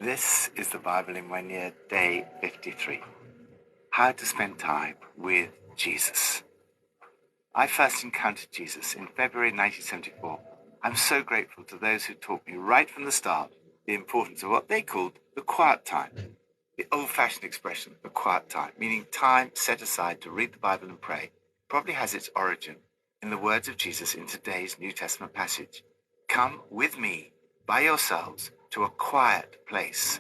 This is the Bible in 1 year, day 53. How to spend time with Jesus. I first encountered Jesus in February 1974. I'm so grateful to those who taught me right from the start the importance of what they called the quiet time. The old-fashioned expression, the quiet time, meaning time set aside to read the Bible and pray, probably has its origin in the words of Jesus in today's New Testament passage. Come with me by yourselves to a quiet place.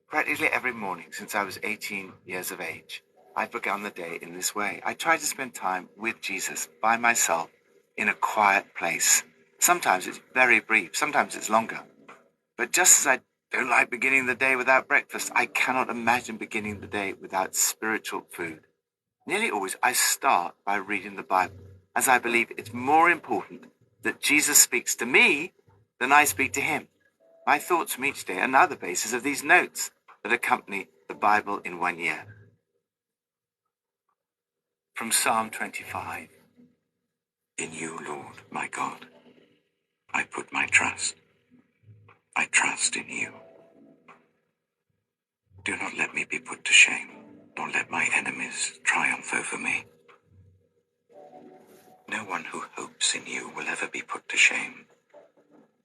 Practically every morning since I was 18 years of age, I've begun the day in this way. I try to spend time with Jesus by myself in a quiet place. Sometimes it's very brief, sometimes it's longer. But just as I don't like beginning the day without breakfast, I cannot imagine beginning the day without spiritual food. Nearly always I start by reading the Bible, as I believe it's more important that Jesus speaks to me than I speak to him. My thoughts from each day are now the basis of these notes that accompany the Bible in 1 year. From Psalm 25. In you, Lord, my God, I put my trust. I trust in you. Do not let me be put to shame, nor let my enemies triumph over me. No one who hopes in you will ever be put to shame,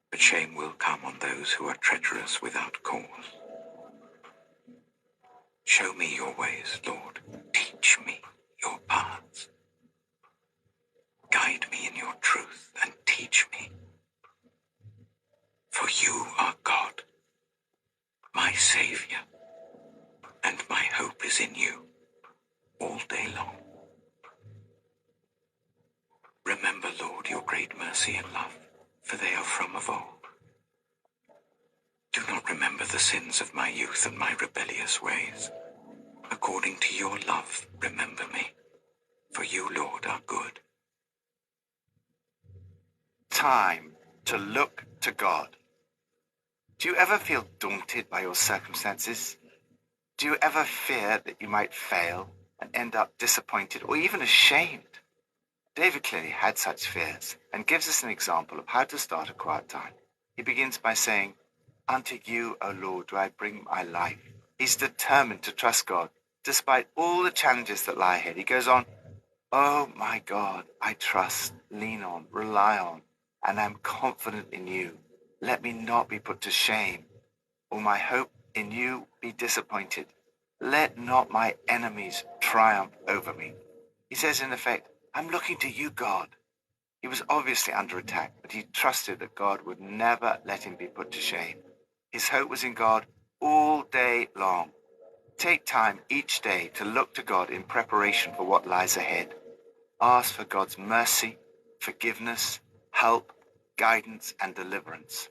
but shame will come on those who are treacherous without cause. Show me your ways, Lord. Teach me your paths. Guide me in your truth and teach me. For you are God, my Savior, and my hope is in you all day long. Remember, Lord, your great mercy and love, for they are from of old. Do not remember the sins of my youth and my rebellious ways. According to your love, remember me, for you, Lord, are good. Time to look to God. Do you ever feel daunted by your circumstances? Do you ever fear that you might fail and end up disappointed or even ashamed? David clearly had such fears and gives us an example of how to start a quiet time. He begins by saying, "Unto you, O Lord, do I bring my life." He's determined to trust God despite all the challenges that lie ahead. He goes on, "Oh my God, I trust, lean on, rely on, and am confident in you. Let me not be put to shame, or my hope in you be disappointed. Let not my enemies triumph over me." He says, in effect, I'm looking to you, God. He was obviously under attack, but he trusted that God would never let him be put to shame. His hope was in God all day long. Take time each day to look to God in preparation for what lies ahead. Ask for God's mercy, forgiveness, help, guidance, and deliverance.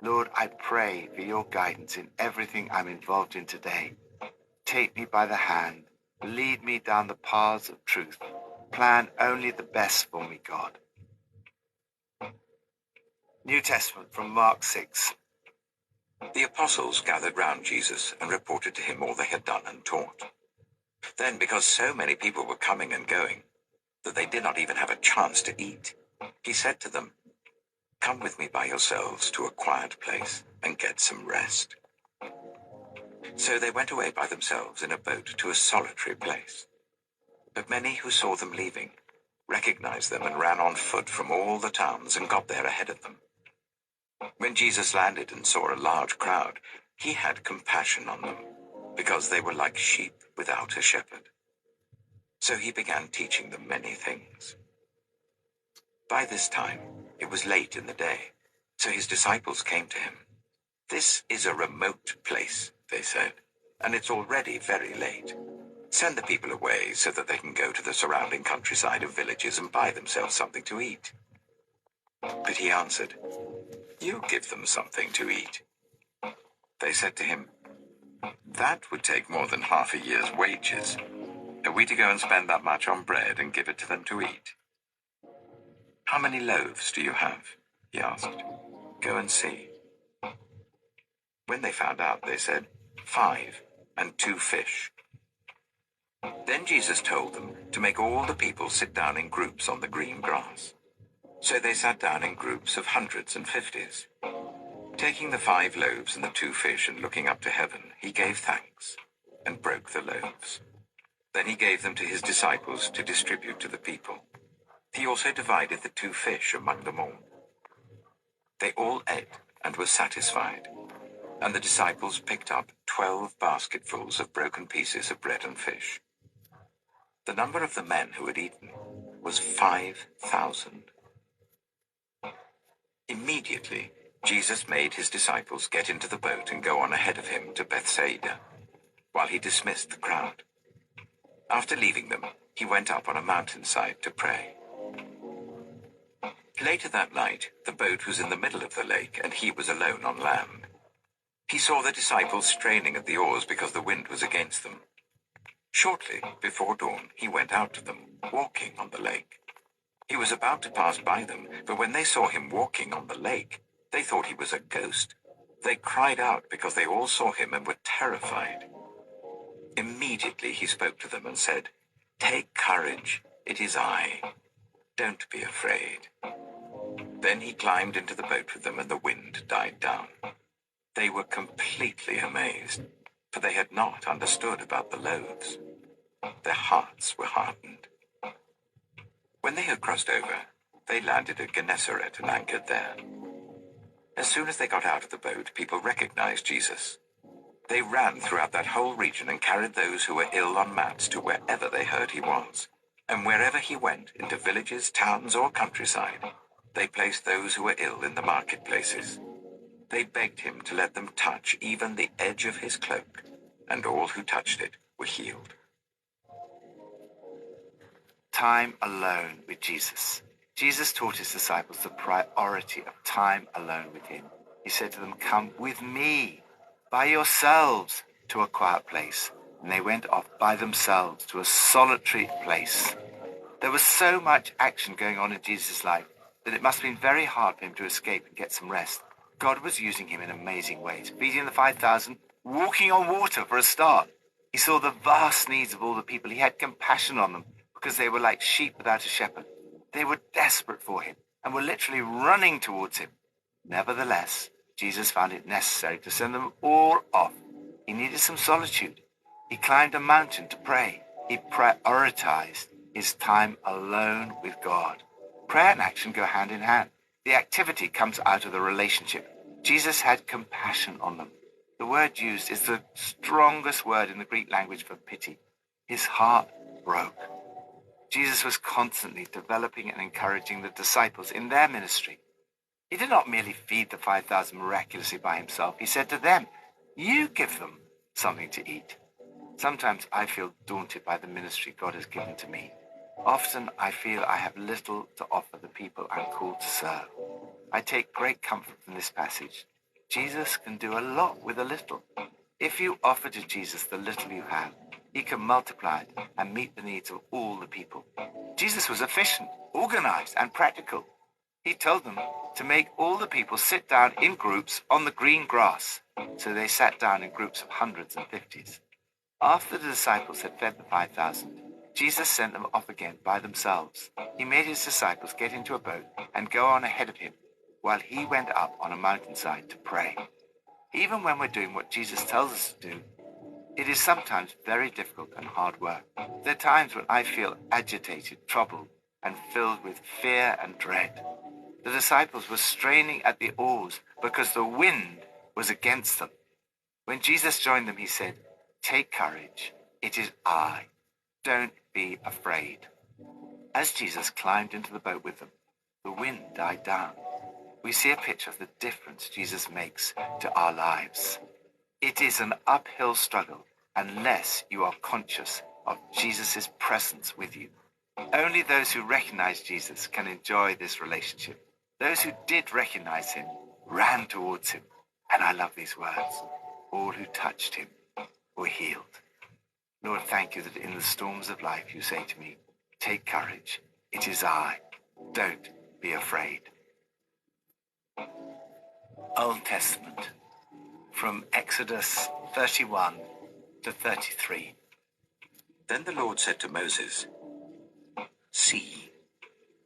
Lord, I pray for your guidance in everything I'm involved in today. Take me by the hand. Lead me down the paths of truth. Plan only the best for me, God. New Testament from Mark 6. The apostles gathered round Jesus and reported to him all they had done and taught. Then, because so many people were coming and going, that they did not even have a chance to eat, he said to them, "Come with me by yourselves to a quiet place and get some rest." So they went away by themselves in a boat to a solitary place. But many who saw them leaving recognized them and ran on foot from all the towns and got there ahead of them. When Jesus landed and saw a large crowd, he had compassion on them, because they were like sheep without a shepherd. So he began teaching them many things. By this time, it was late in the day, so his disciples came to him. "This is a remote place," they said, "and it's already very late. Send the people away so that they can go to the surrounding countryside of villages and buy themselves something to eat." But he answered, "You give them something to eat." They said to him, "That would take more than half a year's wages. Are we to go and spend that much on bread and give it to them to eat?" "How many loaves do you have?" he asked. "Go and see." When they found out, they said, 5 and 2 fish. Then Jesus told them to make all the people sit down in groups on the green grass. So they sat down in groups of hundreds and fifties. Taking the 5 loaves and the 2 fish and looking up to heaven, he gave thanks and broke the loaves. Then he gave them to his disciples to distribute to the people. He also divided the 2 fish among them all. They all ate and were satisfied, and the disciples picked up 12 basketfuls of broken pieces of bread and fish. The number of the men who had eaten was 5,000. Immediately, Jesus made his disciples get into the boat and go on ahead of him to Bethsaida, while he dismissed the crowd. After leaving them, he went up on a mountainside to pray. Later that night, the boat was in the middle of the lake, and he was alone on land. He saw the disciples straining at the oars because the wind was against them. Shortly before dawn, he went out to them, walking on the lake. He was about to pass by them, but when they saw him walking on the lake, they thought he was a ghost. They cried out because they all saw him and were terrified. Immediately he spoke to them and said, "Take courage, it is I. Don't be afraid." Then he climbed into the boat with them, and the wind died down. They were completely amazed, for they had not understood about the loaves. Their hearts were hardened. When they had crossed over, they landed at Gennesaret and anchored there. As soon as they got out of the boat, people recognized Jesus. They ran throughout that whole region and carried those who were ill on mats to wherever they heard he was. And wherever he went, into villages, towns, or countryside, they placed those who were ill in the marketplaces. They begged him to let them touch even the edge of his cloak, and all who touched it were healed. Time alone with Jesus. Jesus taught his disciples the priority of time alone with him. He said to them, "Come with me, by yourselves, to a quiet place." And they went off by themselves to a solitary place. There was so much action going on in Jesus' life that it must have been very hard for him to escape and get some rest. God was using him in amazing ways, feeding the 5,000, walking on water for a start. He saw the vast needs of all the people. He had compassion on them because they were like sheep without a shepherd. They were desperate for him and were literally running towards him. Nevertheless, Jesus found it necessary to send them all off. He needed some solitude. He climbed a mountain to pray. He prioritized his time alone with God. Prayer and action go hand in hand. The activity comes out of the relationship. Jesus had compassion on them. The word used is the strongest word in the Greek language for pity. His heart broke. Jesus was constantly developing and encouraging the disciples in their ministry. He did not merely feed the 5,000 miraculously by himself. He said to them, "You give them something to eat." Sometimes I feel daunted by the ministry God has given to me. Often I feel I have little to offer the people I'm called to serve. I take great comfort from this passage. Jesus can do a lot with a little. If you offer to Jesus the little you have, he can multiply it and meet the needs of all the people. Jesus was efficient, organized, and practical. He told them to make all the people sit down in groups on the green grass. So they sat down in groups of hundreds and fifties. After the disciples had fed the 5,000, Jesus sent them off again by themselves. He made his disciples get into a boat and go on ahead of him while he went up on a mountainside to pray. Even when we're doing what Jesus tells us to do, it is sometimes very difficult and hard work. There are times when I feel agitated, troubled, and filled with fear and dread. The disciples were straining at the oars because the wind was against them. When Jesus joined them, he said, "Take courage, it is I. Don't be afraid." As Jesus climbed into the boat with them, the wind died down. We see a picture of the difference Jesus makes to our lives. It is an uphill struggle unless you are conscious of Jesus' presence with you. Only those who recognize Jesus can enjoy this relationship. Those who did recognize him ran towards him. And I love these words. All who touched him were healed. Lord, thank you that in the storms of life you say to me, "Take courage, it is I. Don't be afraid." Old Testament, from Exodus 31 to 33. Then the Lord said to Moses, "See,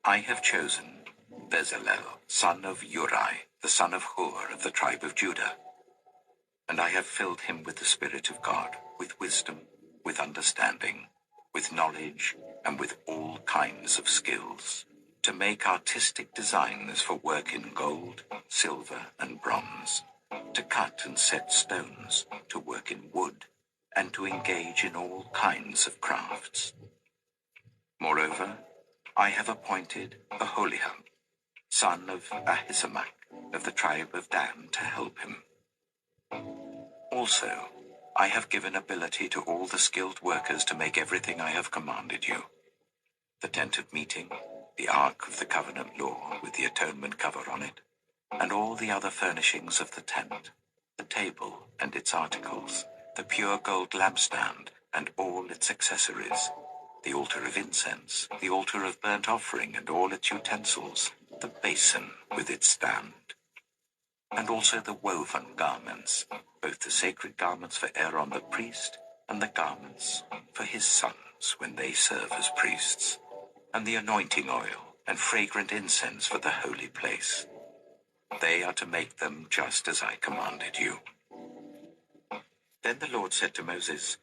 I have chosen Bezalel, son of Uri, the son of Hur of the tribe of Judah. And I have filled him with the Spirit of God, with wisdom, with understanding, with knowledge, and with all kinds of skills, to make artistic designs for work in gold, silver, and bronze, to cut and set stones, to work in wood, and to engage in all kinds of crafts. Moreover, I have appointed Aholiab, son of Ahisamach, of the tribe of Dan, to help him. Also, I have given ability to all the skilled workers to make everything I have commanded you: the tent of meeting, the ark of the covenant law with the atonement cover on it, and all the other furnishings of the tent, the table and its articles, the pure gold lampstand and all its accessories, the altar of incense, the altar of burnt offering and all its utensils, the basin with its stand, and also the woven garments, both the sacred garments for Aaron the priest and the garments for his sons when they serve as priests, and the anointing oil and fragrant incense for the holy place. They are to make them just as I commanded you. Then the Lord said to Moses,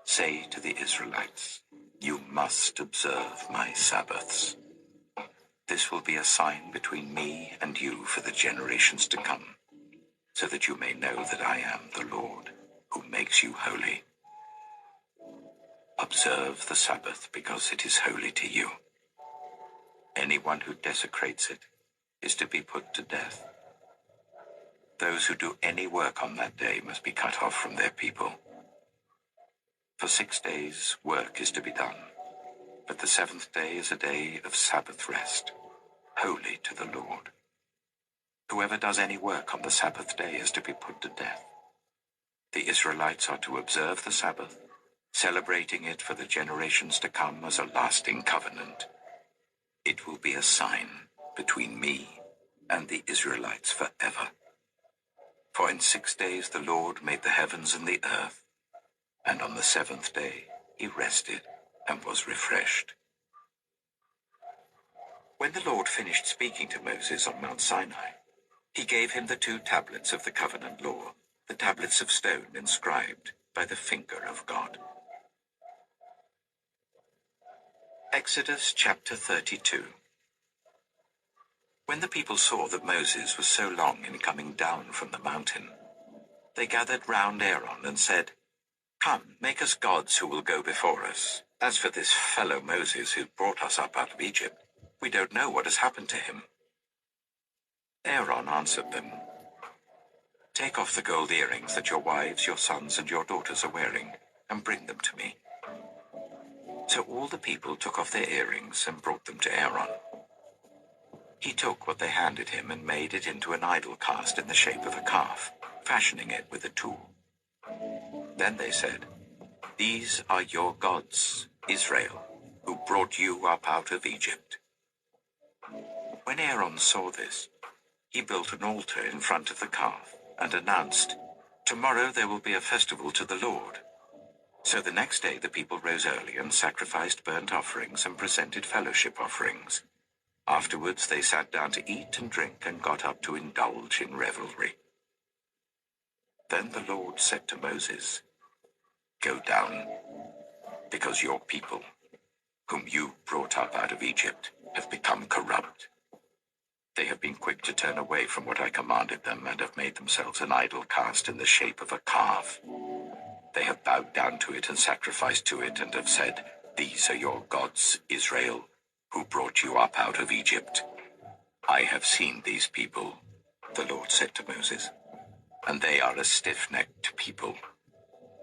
"Say to the Israelites, you must observe my Sabbaths. This will be a sign between me and you for the generations to come, so that you may know that I am the Lord, who makes you holy. Observe the Sabbath because it is holy to you. Anyone who desecrates it is to be put to death. Those who do any work on that day must be cut off from their people. For 6 days work is to be done, but the seventh day is a day of Sabbath rest, holy to the Lord. Whoever does any work on the Sabbath day is to be put to death. The Israelites are to observe the Sabbath, celebrating it for the generations to come as a lasting covenant. It will be a sign between me and the Israelites forever. For in 6 days the Lord made the heavens and the earth, and on the seventh day he rested and was refreshed." When the Lord finished speaking to Moses on Mount Sinai, he gave him the 2 tablets of the covenant law, the tablets of stone inscribed by the finger of God. Exodus chapter 32. When the people saw that Moses was so long in coming down from the mountain, they gathered round Aaron and said, "Come, make us gods who will go before us. As for this fellow Moses who brought us up out of Egypt, we don't know what has happened to him." Aaron answered them, "Take off the gold earrings that your wives, your sons, and your daughters are wearing, and bring them to me." So all the people took off their earrings and brought them to Aaron. He took what they handed him and made it into an idol cast in the shape of a calf, fashioning it with a tool. Then they said, "These are your gods, Israel, who brought you up out of Egypt." When Aaron saw this, he built an altar in front of the calf and announced, "Tomorrow there will be a festival to the Lord." So the next day the people rose early and sacrificed burnt offerings and presented fellowship offerings. Afterwards they sat down to eat and drink and got up to indulge in revelry. Then the Lord said to Moses, "Go down, because your people, whom you brought up out of Egypt, have become corrupt. They have been quick to turn away from what I commanded them and have made themselves an idol cast in the shape of a calf. They have bowed down to it and sacrificed to it and have said, 'These are your gods, Israel, who brought you up out of Egypt.' I have seen these people," the Lord said to Moses, "and they are a stiff-necked people.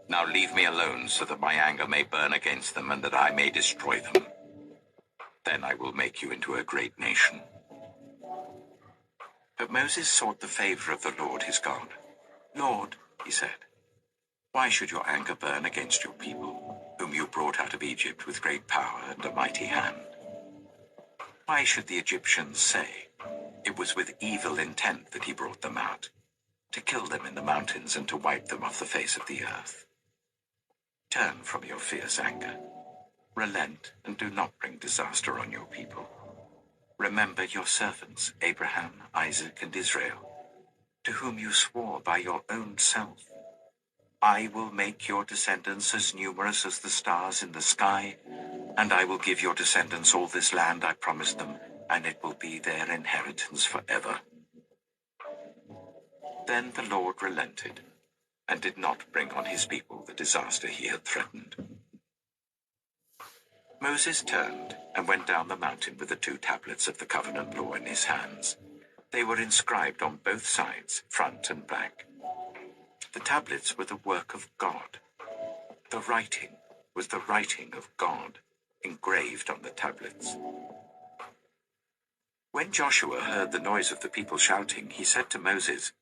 Now leave me alone so that my anger may burn against them and that I may destroy them. Then I will make you into a great nation." But Moses sought the favor of the Lord his God. "Lord," he said, "why should your anger burn against your people, whom you brought out of Egypt with great power and a mighty hand? Why should the Egyptians say, 'It was with evil intent that he brought them out, to kill them in the mountains and to wipe them off the face of the earth'? Turn from your fierce anger. Relent and do not bring disaster on your people. Remember your servants, Abraham, Isaac, and Israel, to whom you swore by your own self. I will make your descendants as numerous as the stars in the sky, and I will give your descendants all this land I promised them, and it will be their inheritance forever. Then the Lord relented, and did not bring on his people the disaster he had threatened. Moses turned and went down the mountain with the 2 tablets of the covenant law in his hands. They were inscribed on both sides, front and back. The tablets were the work of God. The writing was the writing of God, engraved on the tablets. When Joshua heard the noise of the people shouting, he said to Moses,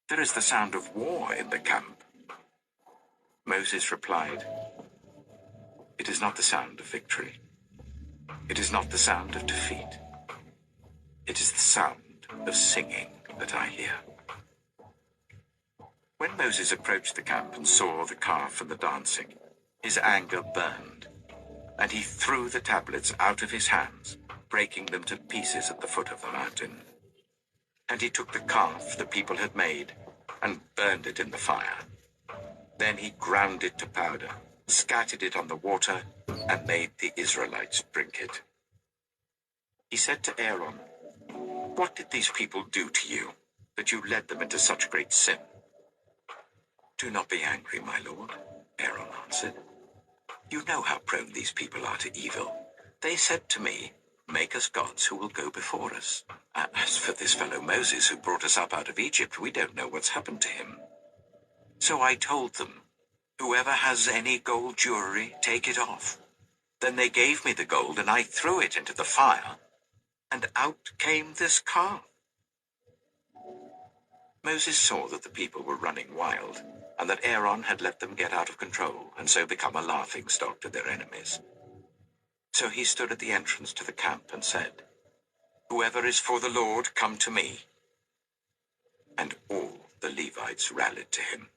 "There is the sound of war in the camp." Moses replied, "It is not the sound of victory. It is not the sound of defeat. It is the sound of singing that I hear." When Moses approached the camp and saw the calf and the dancing, his anger burned, and he threw the tablets out of his hands, breaking them to pieces at the foot of the mountain. And he took the calf the people had made and burned it in the fire. Then he ground it to powder, scattered it on the water, and made the Israelites drink it. He said to Aaron, "What did these people do to you, that you led them into such great sin?" "Do not be angry, my lord," Aaron answered. "You know how prone these people are to evil. They said to me, 'Make us gods who will go before us.' As for this fellow Moses who brought us up out of Egypt, we don't know what's happened to him." So I told them, 'Whoever has any gold jewelry, take it off.' Then they gave me the gold, and I threw it into the fire, and out came this calf." Moses saw that the people were running wild, and that Aaron had let them get out of control, and so become a laughingstock to their enemies. So he stood at the entrance to the camp and said, "Whoever is for the Lord, come to me." And all the Levites rallied to him.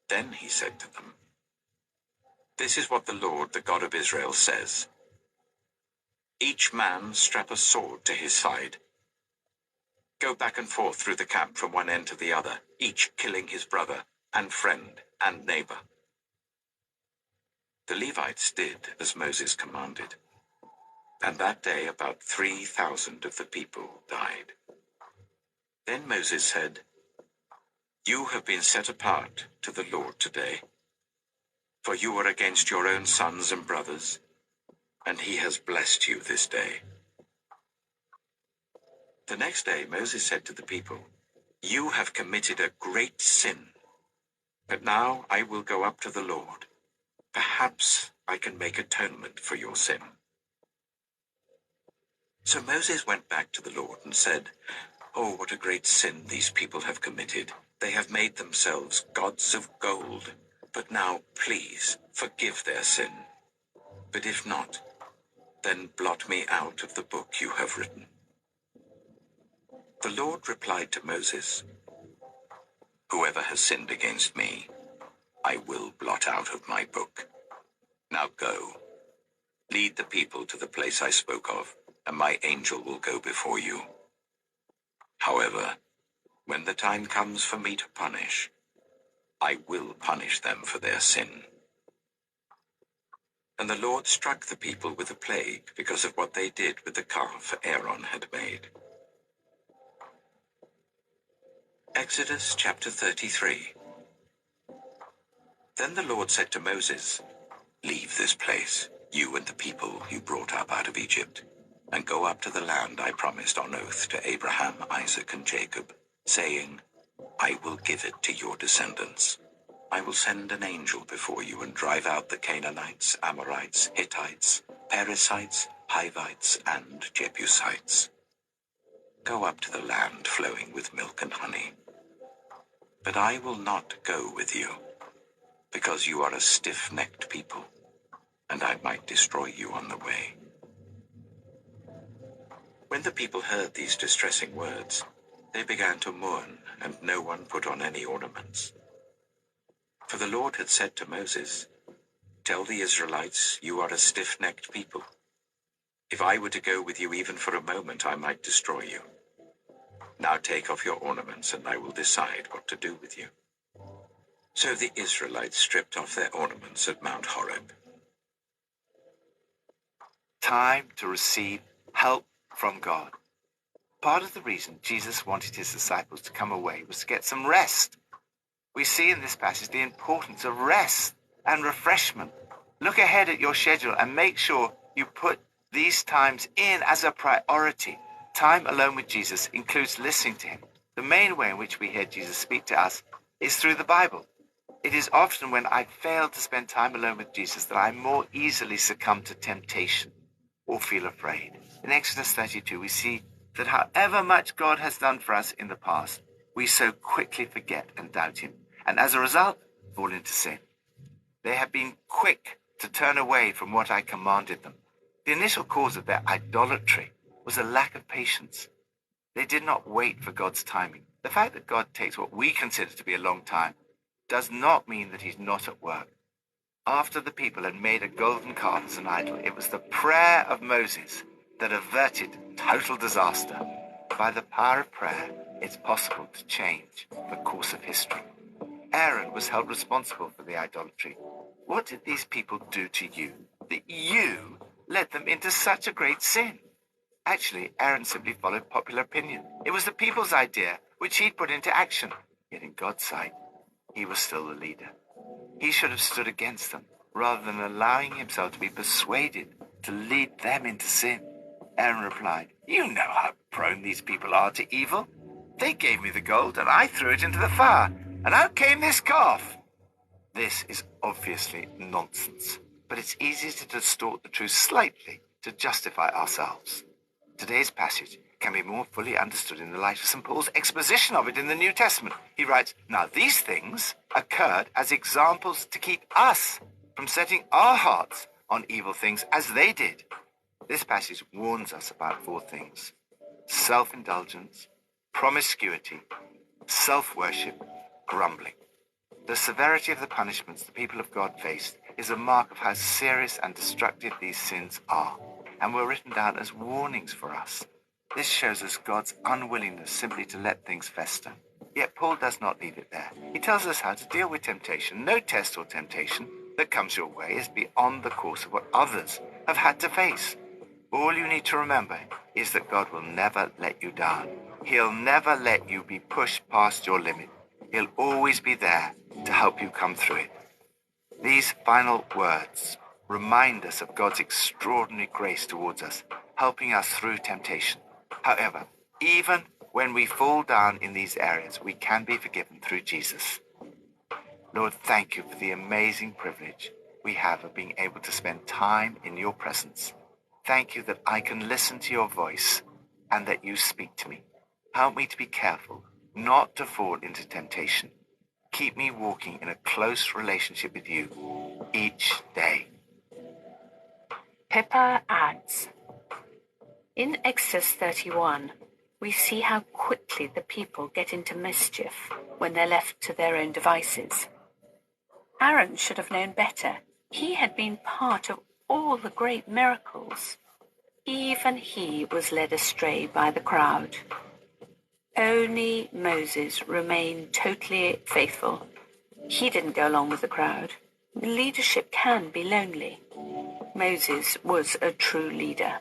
Then he said to them, "This is what the Lord, the God of Israel, says. Each man strap a sword to his side. Go back and forth through the camp from one end to the other, each killing his brother and friend and neighbor." The Levites did as Moses commanded, and that day about 3,000 of the people died. Then Moses said, "You have been set apart to the Lord today, for you were against your own sons and brothers, and he has blessed you this day." The next day Moses said to the people, "You have committed a great sin, but now I will go up to the Lord. Perhaps I can make atonement for your sin." So Moses went back to the Lord and said, "Oh, what a great sin these people have committed. They have made themselves gods of gold. But now, please, forgive their sin. But if not, then blot me out of the book you have written." The Lord replied to Moses, "Whoever has sinned against me, I will blot out of my book. Now go, lead the people to the place I spoke of, and my angel will go before you. However, when the time comes for me to punish, I will punish them for their sin." And the Lord struck the people with a plague because of what they did with the calf Aaron had made. Exodus chapter 33. Then the Lord said to Moses, "Leave this place, you and the people you brought up out of Egypt, and go up to the land I promised on oath to Abraham, Isaac, and Jacob, saying, 'I will give it to your descendants.' I will send an angel before you and drive out the Canaanites, Amorites, Hittites, Perizzites, Hivites, and Jebusites. Go up to the land flowing with milk and honey. But I will not go with you, because you are a stiff-necked people, and I might destroy you on the way." When the people heard these distressing words, they began to mourn, and no one put on any ornaments. For the Lord had said to Moses, "Tell the Israelites, you are a stiff-necked people. If I were to go with you even for a moment, I might destroy you. Now take off your ornaments, and I will decide what to do with you." So the Israelites stripped off their ornaments at Mount Horeb. Time to receive help from God. Part of the reason Jesus wanted his disciples to come away was to get some rest. We see in this passage the importance of rest and refreshment. Look ahead at your schedule and make sure you put these times in as a priority. Time alone with Jesus includes listening to him. The main way in which we hear Jesus speak to us is through the Bible. It is often when I fail to spend time alone with Jesus that I more easily succumb to temptation or feel afraid. In Exodus 32, we see that however much God has done for us in the past, we so quickly forget and doubt him, and as a result, fall into sin. They have been quick to turn away from what I commanded them. The initial cause of their idolatry was a lack of patience. They did not wait for God's timing. The fact that God takes what we consider to be a long time does not mean that he's not at work. After the people had made a golden calf as an idol, it was the prayer of Moses that averted total disaster. By the power of prayer, it's possible to change the course of history. Aaron was held responsible for the idolatry. What did these people do to you that you led them into such a great sin? Actually, Aaron simply followed popular opinion. It was the people's idea, which he'd put into action. Yet in God's sight, he was still the leader. He should have stood against them, rather than allowing himself to be persuaded to lead them into sin. Aaron replied, "You know how prone these people are to evil. They gave me the gold, and I threw it into the fire, and out came this calf." This is obviously nonsense, but it's easy to distort the truth slightly to justify ourselves. Today's passage can be more fully understood in the light of St. Paul's exposition of it in the New Testament. He writes, "Now these things occurred as examples to keep us from setting our hearts on evil things as they did." This passage warns us about four things: self-indulgence, promiscuity, self-worship, grumbling. The severity of the punishments the people of God faced is a mark of how serious and destructive these sins are, and were written down as warnings for us. This shows us God's unwillingness simply to let things fester. Yet Paul does not leave it there. He tells us how to deal with temptation. No test or temptation that comes your way is beyond the course of what others have had to face. All you need to remember is that God will never let you down. He'll never let you be pushed past your limit. He'll always be there to help you come through it. These final words remind us of God's extraordinary grace towards us, helping us through temptation. However, even when we fall down in these areas, we can be forgiven through Jesus. Lord, thank you for the amazing privilege we have of being able to spend time in your presence. Thank you that I can listen to your voice and that you speak to me. Help me to be careful not to fall into temptation. Keep me walking in a close relationship with you each day. Pippa adds, in Exodus 31, we see how quickly the people get into mischief when they're left to their own devices. Aaron should have known better. He had been part of all the great miracles. Even he was led astray by the crowd. Only Moses remained totally faithful. He didn't go along with the crowd. Leadership can be lonely. Moses was a true leader.